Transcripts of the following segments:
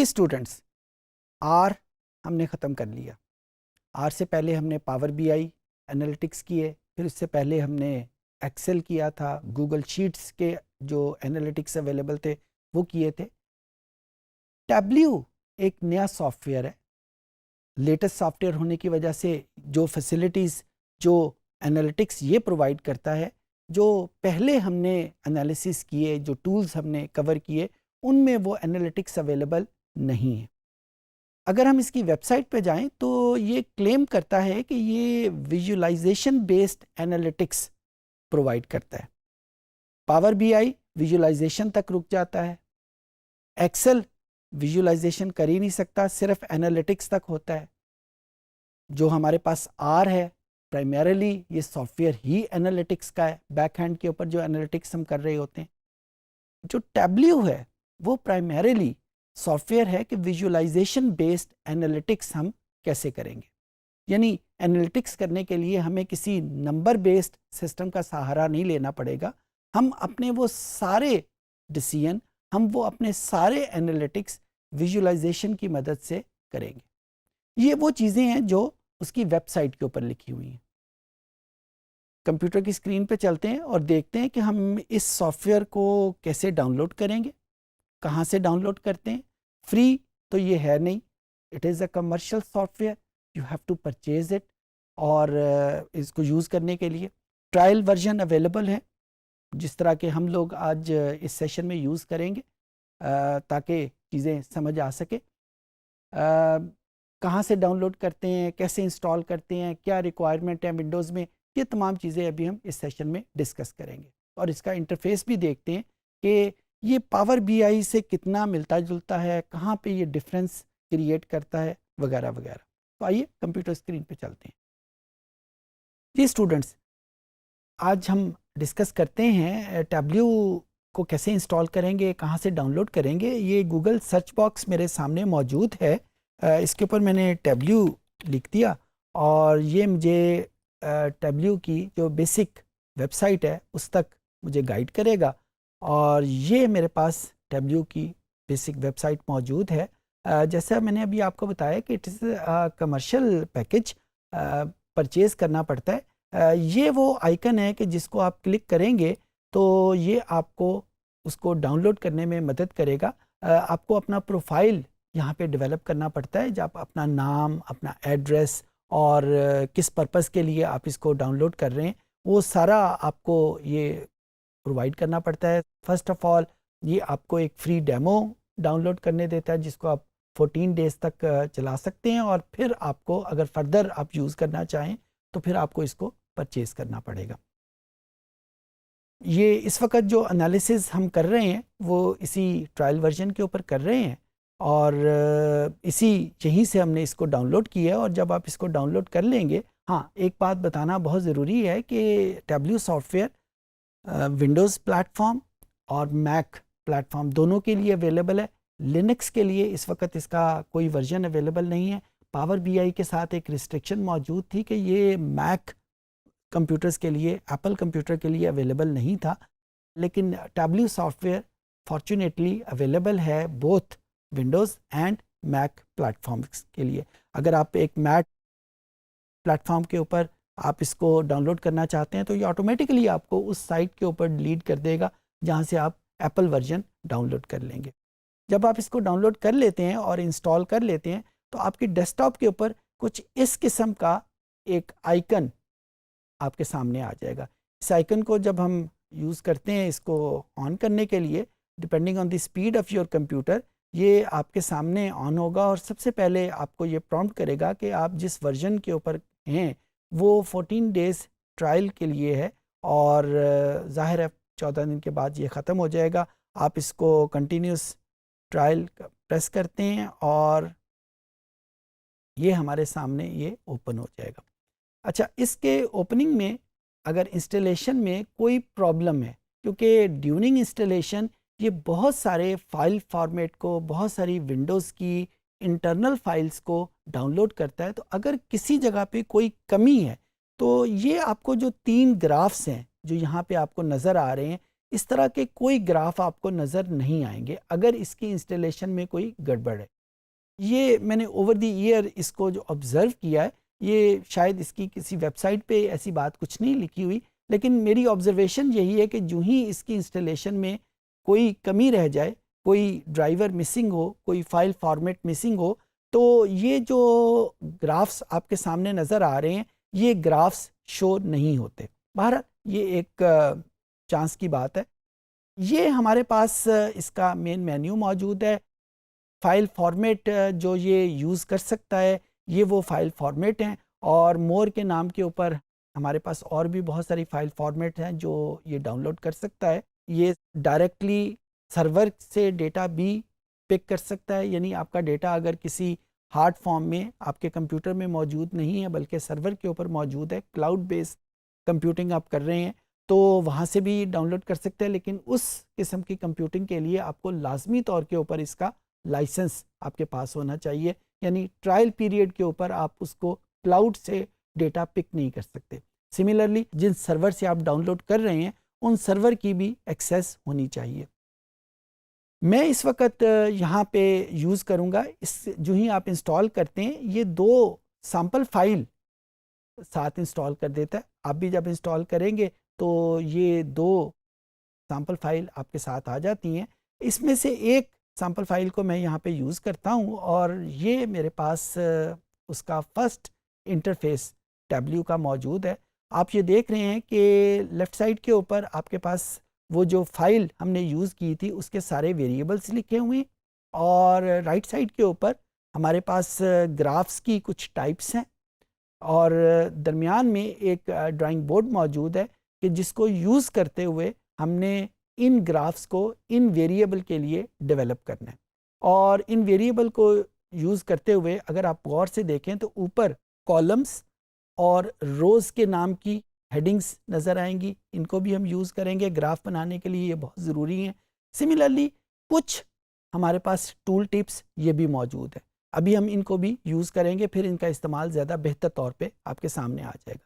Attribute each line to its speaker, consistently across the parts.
Speaker 1: Students, are हमने ख़त्म कर लिया। आर से पहले हमने पावर बीआई एनालिटिक्स किए, फिर उससे पहले हमने एक्सेल किया था, गूगल शीट्स के जो एनालिटिक्स अवेलेबल थे वो किए थे। टैब्ल्यू एक नया सॉफ्टवेयर है, लेटेस्ट सॉफ्टवेयर होने की वजह से जो फैसिलिटीज़, जो एनालिटिक्स ये प्रोवाइड करता है, जो पहले हमने एनालिसिस किए, जो टूल्स हमने कवर किए, उनमें वो एनालिटिक्स अवेलेबल नहीं है। अगर हम इसकी वेबसाइट पे जाएं तो ये क्लेम करता है कि ये विजुअलाइजेशन बेस्ड एनालिटिक्स प्रोवाइड करता है। पावर बीआई विजुअलाइजेशन तक रुक जाता है, एक्सेल विजुअलाइजेशन कर ही नहीं सकता, सिर्फ एनालिटिक्स तक होता है। जो हमारे पास आर है, प्राइमरीली ये सॉफ्टवेयर ही एनालिटिक्स का है, बैक हैंड के ऊपर जो एनालिटिक्स हम कर रहे होते हैं। जो टैब्ल्यू है वो प्राइमरीली सॉफ्टवेयर है कि विजुअलाइजेशन बेस्ड एनालिटिक्स हम कैसे करेंगे। यानी एनालिटिक्स करने के लिए हमें किसी नंबर बेस्ड सिस्टम का सहारा नहीं लेना पड़ेगा। हम अपने वो सारे डिसीजन, हम वो अपने सारे एनालिटिक्स विजुअलाइजेशन की मदद से करेंगे। ये वो चीज़ें हैं जो उसकी वेबसाइट के ऊपर लिखी हुई हैं। कंप्यूटर की स्क्रीन पे चलते हैं और देखते हैं कि हम इस सॉफ्टवेयर को कैसे डाउनलोड करेंगे, कहाँ से डाउनलोड करते हैं। फ्री तो ये है नहीं, it is a commercial software, you have to purchase it. और इसको यूज़ करने के लिए ट्रायल वर्जन अवेलेबल है, जिस तरह के हम लोग आज इस सेशन में यूज़ करेंगे ताकि चीज़ें समझ आ सके। कहाँ से डाउनलोड करते हैं, कैसे इंस्टॉल करते हैं, क्या रिक्वायरमेंट है विंडोज़ में, ये तमाम चीज़ें अभी हम इस सेशन में डिस्कस करेंगे। और इसका इंटरफेस भी देखते हैं कि ये पावर बीआई से कितना मिलता जुलता है, कहाँ पे ये डिफरेंस क्रिएट करता है, वगैरह वगैरह। तो आइए कंप्यूटर स्क्रीन पे चलते हैं। जी स्टूडेंट्स, आज हम डिस्कस करते हैं टैब्ल्यू को कैसे इंस्टॉल करेंगे, कहाँ से डाउनलोड करेंगे। ये गूगल सर्च बॉक्स मेरे सामने मौजूद है, इसके ऊपर मैंने टैब्ल्यू लिख दिया और ये मुझे टैब्ल्यू की जो बेसिक वेबसाइट है उस तक मुझे गाइड करेगा। और ये मेरे पास टैब्ल्यू की बेसिक वेबसाइट मौजूद है। जैसा मैंने अभी आपको बताया कि it is commercial package, purchase करना पड़ता है। ये वो आइकन है कि जिसको आप क्लिक करेंगे तो ये आपको उसको डाउनलोड करने में मदद करेगा। आपको अपना प्रोफाइल यहाँ पे डेवलप करना पड़ता है, जब अपना नाम, अपना एड्रेस और किस पर्पस के लिए आप इसको डाउनलोड कर रहे हैं वो सारा आपको ये प्रोवाइड करना पड़ता है। फर्स्ट ऑफ ऑल ये आपको एक फ्री डेमो डाउनलोड करने देता है जिसको आप 14 डेज़ तक चला सकते हैं, और फिर आपको अगर फर्दर आप यूज़ करना चाहें तो फिर आपको इसको परचेज़ करना पड़ेगा। ये इस वक्त जो एनालिसिस हम कर रहे हैं वो इसी ट्रायल वर्जन के ऊपर कर रहे हैं और इसी यहीं से हमने इसको डाउनलोड किया है। और जब आप इसको डाउनलोड कर लेंगे, हाँ एक बात बताना बहुत ज़रूरी है कि टैब्ल्यू सॉफ्टवेयर विंडोज़ प्लेटफॉर्म और मैक प्लेटफॉर्म दोनों के लिए अवेलेबल है। लिनक्स के लिए इस वक्त इसका कोई वर्जन अवेलेबल नहीं है। पावर बीआई के साथ एक रिस्ट्रिक्शन मौजूद थी कि ये मैक कंप्यूटर्स के लिए, एप्पल कंप्यूटर के लिए अवेलेबल नहीं था, लेकिन टैब्ल्यू सॉफ्टवेयर फॉर्चुनेटली अवेलेबल है both Windows and Mac platforms के लिए। अगर आप एक मैक प्लेटफॉर्म के ऊपर आप इसको डाउनलोड करना चाहते हैं तो ये ऑटोमेटिकली आपको उस साइट के ऊपर लीड कर देगा जहाँ से आप एप्पल वर्जन डाउनलोड कर लेंगे। जब आप इसको डाउनलोड कर लेते हैं और इंस्टॉल कर लेते हैं तो आपकी डेस्कटॉप के ऊपर कुछ इस किस्म का एक आइकन आपके सामने आ जाएगा। इस आइकन को जब हम यूज़ करते हैं इसको ऑन करने के लिए, depending on the speed of your computer, ये आपके सामने ऑन होगा और सबसे पहले आपको ये प्रॉम्प्ट करेगा कि आप जिस वर्जन के ऊपर हैं वो 14 डेज़ ट्रायल के लिए है और ज़ाहिर है 14 दिन के बाद ये ख़त्म हो जाएगा। आप इसको कंटिन्यूस ट्रायल प्रेस करते हैं और ये हमारे सामने ये ओपन हो जाएगा। अच्छा, इसके ओपनिंग में अगर इंस्टॉलेशन में कोई प्रॉब्लम है, क्योंकि ड्यूरिंग इंस्टॉलेशन ये बहुत सारे फाइल फॉर्मेट को, बहुत सारी विंडोज़ की इंटरनल फाइल्स को डाउनलोड करता है, तो अगर किसी जगह पे कोई कमी है तो ये आपको जो 3 ग्राफ्स हैं जो यहाँ पे आपको नज़र आ रहे हैं, इस तरह के कोई ग्राफ आपको नज़र नहीं आएंगे अगर इसकी इंस्टॉलेशन में कोई गड़बड़ है। ये मैंने ओवर द ईयर इसको जो ऑब्ज़र्व किया है, ये शायद इसकी किसी वेबसाइट पे ऐसी बात कुछ नहीं लिखी हुई, लेकिन मेरी ऑब्ज़र्वेशन यही है कि जो ही इसकी इंस्टॉलेशन में कोई कमी रह जाए, कोई ड्राइवर मिसिंग हो, कोई फ़ाइल फॉर्मेट मिसिंग हो, तो ये जो ग्राफ्स आपके सामने नज़र आ रहे हैं, ये ग्राफ्स शो नहीं होते। बहरहाल ये एक चांस की बात है। ये हमारे पास इसका मेन मेन्यू मौजूद है। फ़ाइल फॉर्मेट जो ये यूज़ कर सकता है, ये वो फ़ाइल फॉर्मेट हैं, और मोर के नाम के ऊपर हमारे पास और भी बहुत सारी फ़ाइल फॉर्मेट हैं जो ये डाउनलोड कर सकता है। ये डायरेक्टली सर्वर से डेटा भी पिक कर सकता है, यानी आपका डेटा अगर किसी हार्ड फॉर्म में आपके कंप्यूटर में मौजूद नहीं है बल्कि सर्वर के ऊपर मौजूद है, क्लाउड बेस्ड कंप्यूटिंग आप कर रहे हैं, तो वहाँ से भी डाउनलोड कर सकते हैं। लेकिन उस किस्म की कंप्यूटिंग के लिए आपको लाजमी तौर के ऊपर इसका लाइसेंस आपके पास होना चाहिए, यानी ट्रायल पीरियड के ऊपर आप उसको क्लाउड से डेटा पिक नहीं कर सकते। सिमिलरली जिन सर्वर से आप डाउनलोड कर रहे हैं उन सर्वर की भी एक्सेस होनी चाहिए। मैं इस वक्त यहाँ पे यूज़ करूँगा, इस जो ही आप इंस्टॉल करते हैं ये 2 सैम्पल फाइल साथ इंस्टॉल कर देता है। आप भी जब इंस्टॉल करेंगे तो ये 2 सैम्पल फाइल आपके साथ आ जाती हैं। इसमें से एक सैम्पल फाइल को मैं यहाँ पे यूज़ करता हूँ, और ये मेरे पास उसका फर्स्ट इंटरफेस W का मौजूद है। आप ये देख रहे हैं कि लेफ़्ट साइड के ऊपर आपके पास वो जो फाइल हमने यूज़ की थी उसके सारे वेरिएबल्स लिखे हुए हैं, और राइट साइड के ऊपर हमारे पास ग्राफ्स की कुछ टाइप्स हैं, और दरमियान में एक ड्राइंग बोर्ड मौजूद है कि जिसको यूज़ करते हुए हमने इन ग्राफ्स को इन वेरिएबल के लिए डेवलप करना है। और इन वेरिएबल को यूज़ करते हुए अगर आप गौर से देखें तो ऊपर कॉलम्स और रोज़ के नाम की हेडिंग्स नज़र आएंगी, इनको भी हम यूज़ करेंगे ग्राफ बनाने के लिए, ये बहुत ज़रूरी हैं। सिमिलरली कुछ हमारे पास टूल टिप्स ये भी मौजूद है, अभी हम इनको भी यूज़ करेंगे, फिर इनका इस्तेमाल ज़्यादा बेहतर तौर पे आपके सामने आ जाएगा।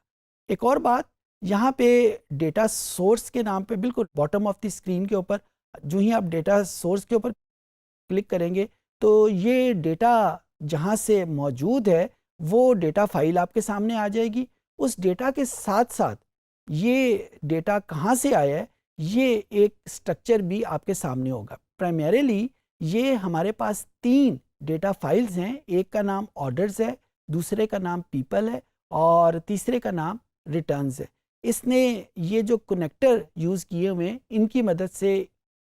Speaker 1: एक और बात, यहाँ पे डेटा सोर्स के नाम पे बिल्कुल बॉटम ऑफ द स्क्रीन के ऊपर जो ही आप डेटा सोर्स के ऊपर क्लिक करेंगे तो ये डेटा जहाँ से मौजूद है वो डेटा फाइल आपके सामने आ जाएगी। उस डेटा के साथ साथ ये डेटा कहाँ से आया है ये एक स्ट्रक्चर भी आपके सामने होगा। प्राइमरीली ये हमारे पास 3 डेटा फाइल्स हैं, एक का नाम ऑर्डर्स है, दूसरे का नाम पीपल है, और तीसरे का नाम रिटर्न्स है। इसने ये जो कनेक्टर यूज़ किए हुए हैं इनकी मदद से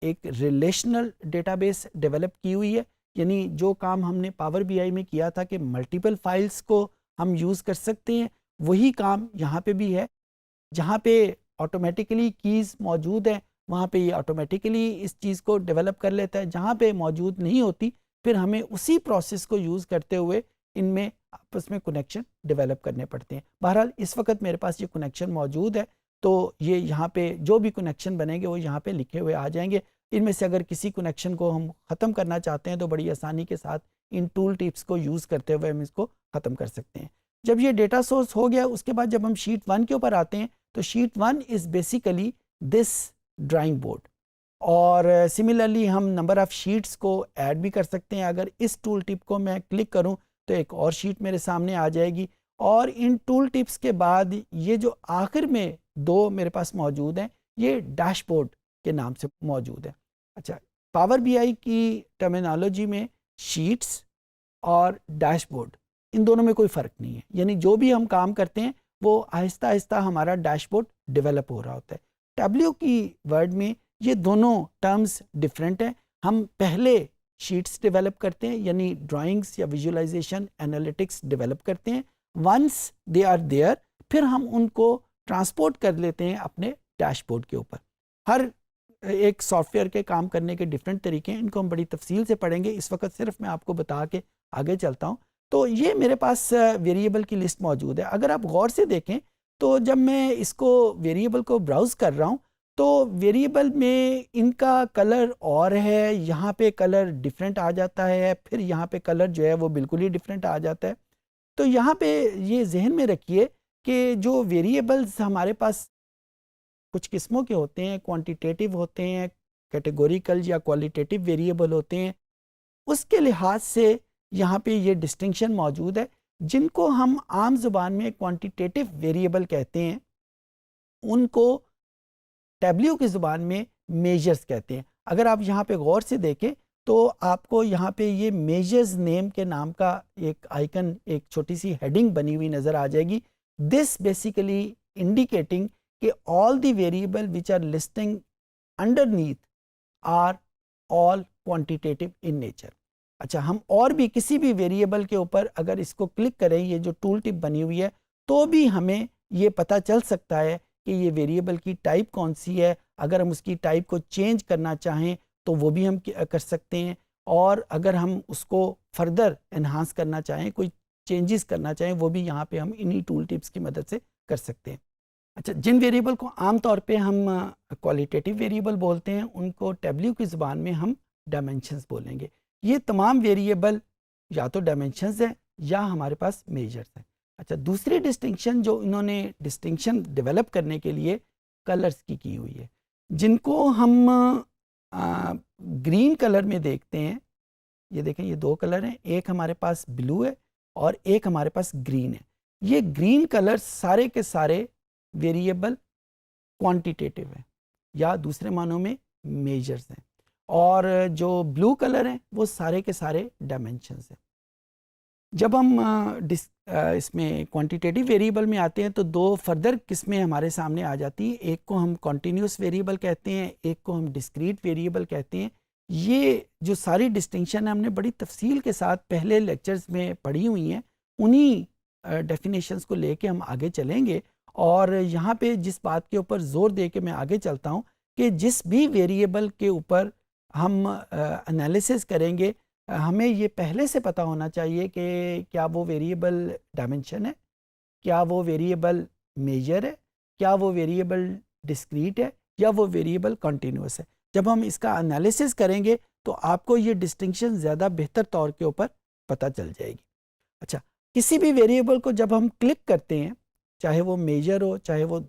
Speaker 1: एक रिलेशनल डेटाबेस डेवलप की हुई है, यानी जो काम हमने पावर बीआई में किया था कि मल्टीपल फाइल्स को हम यूज़ कर सकते हैं, वही काम यहाँ पे भी है। जहाँ पे ऑटोमेटिकली कीज़ मौजूद हैं वहाँ पे ये ऑटोमेटिकली इस चीज़ को डेवलप कर लेता है, जहाँ पे मौजूद नहीं होती फिर हमें उसी प्रोसेस को यूज़ करते हुए इनमें आपस में कनेक्शन डेवलप करने पड़ते हैं। बहरहाल इस वक्त मेरे पास ये कनेक्शन मौजूद है, तो ये यहाँ पे जो भी कनेक्शन बनेंगे वो यहाँ पे लिखे हुए आ जाएंगे। इनमें से अगर किसी कनेक्शन को हम ख़त्म करना चाहते हैं तो बड़ी आसानी के साथ इन टूल टिप्स को यूज़ करते हुए हम इसको ख़त्म कर सकते हैं। जब ये डेटा सोर्स हो गया उसके बाद जब हम शीट 1 के ऊपर आते हैं तो sheet 1 is basically this drawing board, और सिमिलरली हम नंबर ऑफ़ शीट्स को ऐड भी कर सकते हैं। अगर इस टूल टिप को मैं क्लिक करूं तो एक और शीट मेरे सामने आ जाएगी, और इन टूल टिप्स के बाद ये जो आखिर में 2 मेरे पास मौजूद हैं ये डैशबोर्ड के नाम से मौजूद है। अच्छा, पावर बीआई की टर्मिनोलॉजी में शीट्स और डैशबोर्ड इन दोनों में कोई फ़र्क नहीं है, यानी जो भी हम काम करते हैं वो आहिस्ता आहिस्ता हमारा डैशबोर्ड डेवलप हो रहा होता है। डब्ल्यू की वर्ड में ये दोनों टर्म्स डिफरेंट हैं। हम पहले शीट्स डेवलप करते हैं, यानी ड्राइंग्स या विजुअलाइजेशन एनालिटिक्स डेवलप करते हैं। वंस दे आर देयर फिर हम उनको ट्रांसपोर्ट कर लेते हैं अपने डैशबोर्ड के ऊपर। हर एक सॉफ्टवेयर के काम करने के डिफरेंट तरीके हैं, इनको हम बड़ी तफसील से पढ़ेंगे, इस वक्त सिर्फ मैं आपको बता के आगे चलता हूँ। तो ये मेरे पास वेरिएबल की लिस्ट मौजूद है। अगर आप गौर से देखें तो जब मैं इसको वेरिएबल को ब्राउज़ कर रहा हूँ तो वेरिएबल में इनका कलर और है, यहाँ पे कलर डिफरेंट आ जाता है, फिर यहाँ पे कलर जो है वो बिल्कुल ही डिफरेंट आ जाता है। तो यहाँ पे ये जहन में रखिए कि जो वेरिएबल्स हमारे पास कुछ किस्मों के होते हैं, क्वांटिटेटिव होते हैं, कैटेगोरिकल या क्वालिटेटिव वेरिएबल होते हैं, उसके लिहाज से यहाँ पे ये डिस्टिंक्शन मौजूद है। जिनको हम आम जुबान में क्वांटिटेटिव वेरिएबल कहते हैं, उनको टैब्ल्यू की ज़ुबान में मेजर्स कहते हैं। अगर आप यहाँ पे गौर से देखें तो आपको यहाँ पे ये मेजर्स नेम के नाम का एक आइकन, एक छोटी सी हेडिंग बनी हुई नज़र आ जाएगी। दिस बेसिकली इंडिकेटिंग कि all the variable which are listing underneath are all quantitative in nature. अच्छा, हम और भी किसी भी वेरिएबल के ऊपर अगर इसको क्लिक करें, ये जो टूल टिप बनी हुई है, तो भी हमें ये पता चल सकता है कि ये वेरिएबल की टाइप कौन सी है। अगर हम उसकी टाइप को चेंज करना चाहें तो वो भी हम कर सकते हैं, और अगर हम उसको फर्दर एनहांस करना चाहें, कोई चेंजेस करना चाहें, वो भी यहाँ पे हम इन्हीं टूल टिप्स की मदद से कर सकते हैं। अच्छा, जिन वेरिएबल को आम तौर पे हम क्वालिटेटिव वेरिएबल बोलते हैं, उनको टैब्ल्यू की ज़ुबान में हम डायमेंशंस बोलेंगे। ये तमाम वेरिएबल या तो डायमेंशंस हैं या हमारे पास मेजर्स हैं। अच्छा, दूसरी डिस्टिंक्शन जो इन्होंने डिस्टिंक्शन डेवलप करने के लिए कलर्स की हुई है, जिनको हम ग्रीन कलर में देखते हैं। ये देखें, ये दो कलर हैं, एक हमारे पास ब्लू है और एक हमारे पास ग्रीन है। ये ग्रीन कलर सारे के सारे वेरिएबल क्वांटिटेटिव हैं या दूसरे मानों में मेजर्स हैं, और जो ब्लू कलर हैं वो सारे के सारे डायमेंशंस हैं। जब हम इसमें क्वांटिटेटिव वेरिएबल में आते हैं तो दो फर्दर किस्में हमारे सामने आ जाती हैं। एक को हम कॉन्टीन्यूस वेरिएबल कहते हैं, एक को हम डिस्क्रीट वेरिएबल कहते हैं। ये जो सारी डिस्टिंक्शन है हमने बड़ी तफसील के साथ पहले लेक्चर्स में पढ़ी हुई हैं। उन्हीं डेफिनेशंस को लेके हम आगे चलेंगे, और यहाँ पे जिस बात के ऊपर ज़ोर दे के मैं आगे चलता हूँ कि जिस भी वेरिएबल के ऊपर हम एनालिसिस करेंगे, हमें ये पहले से पता होना चाहिए कि क्या वो वेरिएबल डायमेंशन है, क्या वो वेरिएबल मेजर है, क्या वो वेरिएबल डिस्क्रीट है, या वो वेरिएबल कॉन्टीन्यूस है। जब हम इसका एनालिसिस करेंगे तो आपको ये डिस्टिंक्शन ज़्यादा बेहतर तौर के ऊपर पता चल जाएगी। अच्छा, किसी भी वेरिएबल को जब हम क्लिक करते हैं, चाहे वो मेजर हो चाहे वो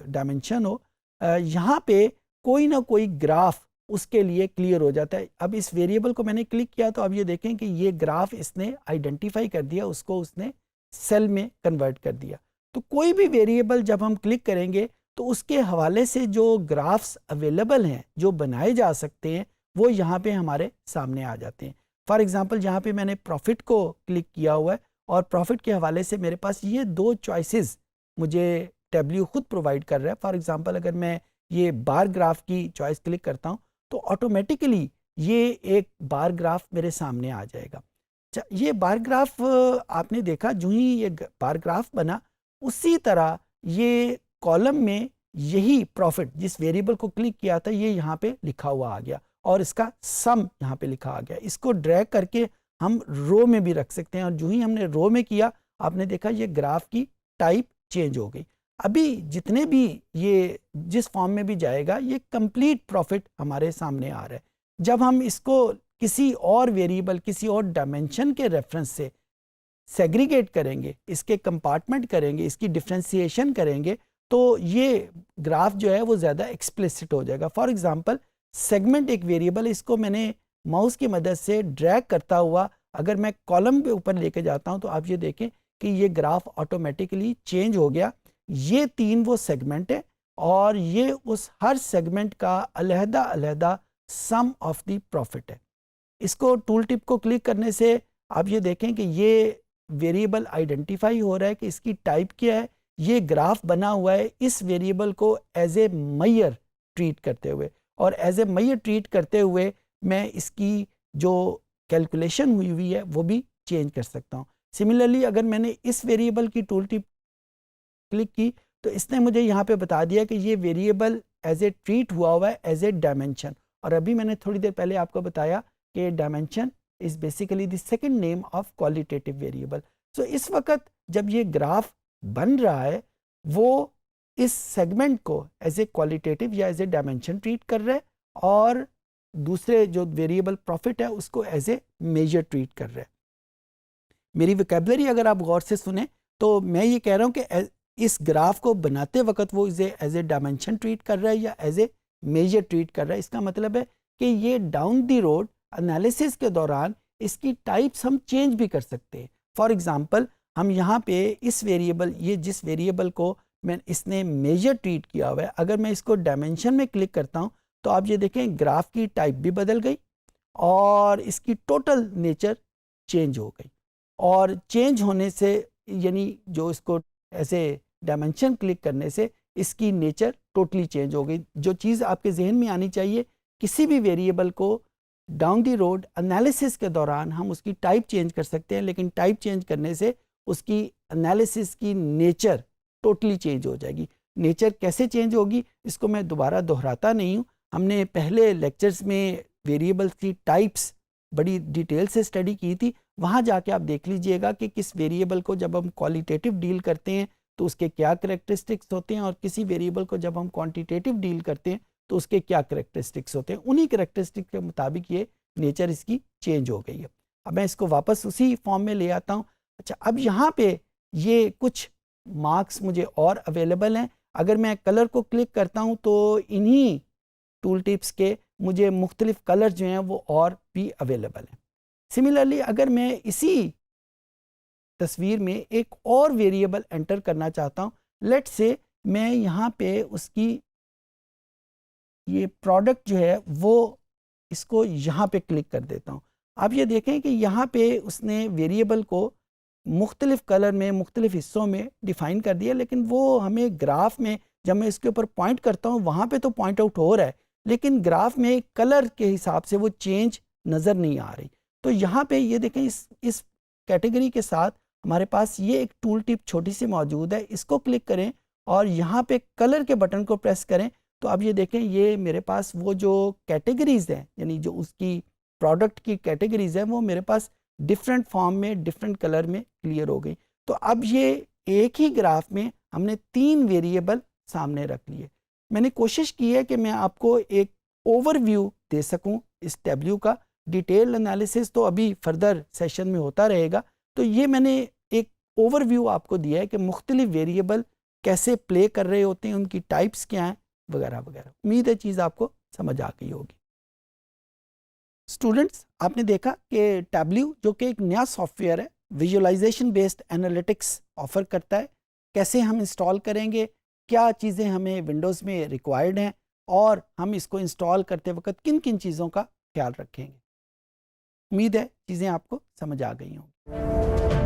Speaker 1: डायमेंशन हो, यहाँ पे कोई ना कोई ग्राफ उसके लिए क्लियर हो जाता है। अब इस वेरिएबल को मैंने क्लिक किया तो अब ये देखें कि ये ग्राफ इसने आइडेंटिफाई कर दिया, उसको उसने सेल में कन्वर्ट कर दिया। तो कोई भी वेरिएबल जब हम क्लिक करेंगे तो उसके हवाले से जो ग्राफ्स अवेलेबल हैं, जो बनाए जा सकते हैं, वो यहाँ पे हमारे सामने आ जाते हैं। फॉर एग्जांपल, यहाँ पे मैंने प्रॉफिट को क्लिक किया हुआ है, और प्रॉफिट के हवाले से मेरे पास ये दो चॉइसेस मुझे टैब्ल्यू खुद प्रोवाइड कर रहा है। फॉर एग्जांपल, अगर मैं ये बार ग्राफ की चॉइस क्लिक करता हूँ तो ऑटोमेटिकली ये एक बार ग्राफ मेरे सामने आ जाएगा। अच्छा, ये बार ग्राफ आपने देखा, जो ही ये बार ग्राफ बना, उसी तरह ये कॉलम में यही प्रॉफिट जिस वेरिएबल को क्लिक किया था ये यहाँ पे लिखा हुआ आ गया, और इसका सम यहाँ पे लिखा आ गया। इसको ड्रैग करके हम रो में भी रख सकते हैं, और जो ही हमने रो में किया, आपने देखा ये ग्राफ की टाइप चेंज हो गई। अभी जितने भी ये जिस फॉर्म में भी जाएगा, ये कंप्लीट प्रॉफिट हमारे सामने आ रहा है। जब हम इसको किसी और वेरिएबल, किसी और डायमेंशन के रेफरेंस से सेग्रीगेट करेंगे, इसके कंपार्टमेंट करेंगे, इसकी डिफ्रेंसिएशन करेंगे, तो ये ग्राफ जो है वो ज़्यादा एक्सप्लिसिट हो जाएगा। फॉर एग्जांपल, सेगमेंट एक वेरिएबल, इसको मैंने माउस की मदद से ड्रैग करता हुआ अगर मैं कॉलम के ऊपर लेके जाता हूं तो आप ये देखें कि ये ग्राफ ऑटोमेटिकली चेंज हो गया। ये तीन वो सेगमेंट है, और ये उस हर सेगमेंट का अलहदा अलहदा सम ऑफ द प्रॉफिट है। इसको टूल टिप को क्लिक करने से आप ये देखें कि ये वेरिएबल आइडेंटिफाई हो रहा है कि इसकी टाइप क्या है। ये ग्राफ बना हुआ है इस वेरिएबल को एज ए मेजर ट्रीट करते हुए, और एज ए मेजर ट्रीट करते हुए मैं इसकी जो कैलकुलेशन हुई है वो भी चेंज कर सकता हूँ। सिमिलरली, अगर मैंने इस वेरिएबल की टूल टिप क्लिक की तो इसने मुझे यहाँ पे बता दिया कि ये वेरिएबल एज ए ट्रीट हुआ है एज ए डायमेंशन। और अभी मैंने थोड़ी देर पहले आपको बताया कि dimension is basically the second name of qualitative variable. So इस वक्त जब ये ग्राफ बन रहा है, वो इस सेगमेंट को एज ए क्वालिटेटिव या एज ए डायमेंशन ट्रीट कर रहा है, और दूसरे जो वेरिएबल प्रॉफिट है उसको एज ए मेजर ट्रीट कर रहा है। मेरी वोकैबुलरी अगर आप गौर से सुने तो मैं ये कह रहा हूँ कि इस ग्राफ को बनाते वक्त वो इसे एज ए डायमेंशन ट्रीट कर रहा है या एज ए मेजर ट्रीट कर रहा है। इसका मतलब है कि ये डाउन द रोड एनालिसिस के दौरान इसकी टाइप्स हम चेंज भी कर सकते हैं। फॉर एग्जांपल हम यहाँ पे इस वेरिएबल, ये जिस वेरिएबल को इसने मेजर ट्रीट किया हुआ है, अगर मैं इसको डायमेंशन में क्लिक करता हूँ तो आप ये देखें ग्राफ की टाइप भी बदल गई और इसकी टोटल नेचर चेंज हो गई। और चेंज होने से यानी जो इसको ऐसे डायमेंशन क्लिक करने से इसकी नेचर टोटली चेंज हो गई। जो चीज़ आपके जहन में आनी चाहिए, किसी भी वेरिएबल को डाउन दी रोड एनालिसिस के दौरान हम उसकी टाइप चेंज कर सकते हैं, लेकिन टाइप चेंज करने से उसकी एनालिसिस की नेचर टोटली चेंज हो जाएगी। नेचर कैसे चेंज होगी इसको मैं दोबारा दोहराता नहीं हूँ, हमने पहले लेक्चर्स में वेरिएबल्स की टाइप्स बड़ी डिटेल से स्टडी की थी, वहाँ जाके आप देख लीजिएगा कि किस वेरिएबल को जब हम क्वालिटेटिव डील करते हैं तो उसके क्या करैक्टरिस्टिक्स होते हैं और किसी वेरिएबल को जब हम क्वांटिटेटिव डील करते हैं तो उसके क्या करैक्टरिस्टिक्स होते हैं। उन्हीं करैक्टरिस्टिक्स के मुताबिक ये नेचर इसकी चेंज हो गई है। अब मैं इसको वापस उसी फॉर्म में ले आता हूँ। अच्छा, अब यहाँ पे ये कुछ मार्क्स मुझे और अवेलेबल हैं। अगर मैं कलर को क्लिक करता हूँ तो इन्हीं टूल टिप्स के मुझे मुख्तलिफ कलर जो हैं वो और भी अवेलेबल हैं। सिमिलरली अगर मैं इसी तस्वीर में एक और वेरिएबल एंटर करना चाहता हूँ, लेट्स से मैं यहाँ पे उसकी ये प्रोडक्ट जो है वो इसको यहाँ पे क्लिक कर देता हूँ। आप ये देखें कि यहाँ पे उसने वेरिएबल को मुख्तलिफ कलर में मुख्तलिफ हिस्सों में डिफ़ाइन कर दिया, लेकिन वो हमें ग्राफ में जब मैं इसके ऊपर पॉइंट करता हूँ वहाँ पे तो पॉइंट आउट हो रहा है, लेकिन ग्राफ में कलर के हिसाब से वो चेंज नज़र नहीं आ रही। तो यहाँ पे ये देखें इस कैटेगरी के साथ हमारे पास ये एक टूल टिप छोटी सी मौजूद है, इसको क्लिक करें और यहाँ पे कलर के बटन को प्रेस करें तो अब ये देखें ये मेरे पास वो जो कैटेगरीज़ हैं यानी जो उसकी प्रोडक्ट की कैटेगरीज़ हैं वो मेरे पास डिफरेंट फॉर्म में डिफरेंट कलर में क्लियर हो गई। तो अब ये एक ही ग्राफ में हमने 3 वेरिएबल सामने रख लिए। मैंने कोशिश की है कि मैं आपको एक ओवरव्यू दे सकूं इस टैब्ल्यू का। डिटेल एनालिसिस तो अभी फर्दर सेशन में होता रहेगा, तो ये मैंने एक ओवरव्यू आपको दिया है कि मुख्तलिफ वेरिएबल कैसे प्ले कर रहे होते हैं, उनकी टाइप्स क्या हैं वगैरह वगैरह। उम्मीद है चीज़ आपको समझ आ गई होगी। स्टूडेंट्स, आपने देखा कि टैब्ल्यू जो कि एक नया सॉफ्टवेयर है, विजुअलाइजेशन बेस्ड एनालिटिक्स ऑफर करता है। कैसे हम इंस्टॉल करेंगे, क्या चीज़ें हमें विंडोज़ में रिक्वायर्ड हैं और हम इसको इंस्टॉल करते वक्त किन किन चीज़ों का ख्याल रखेंगे। उम्मीद है चीज़ें आपको समझ आ गई होंगी।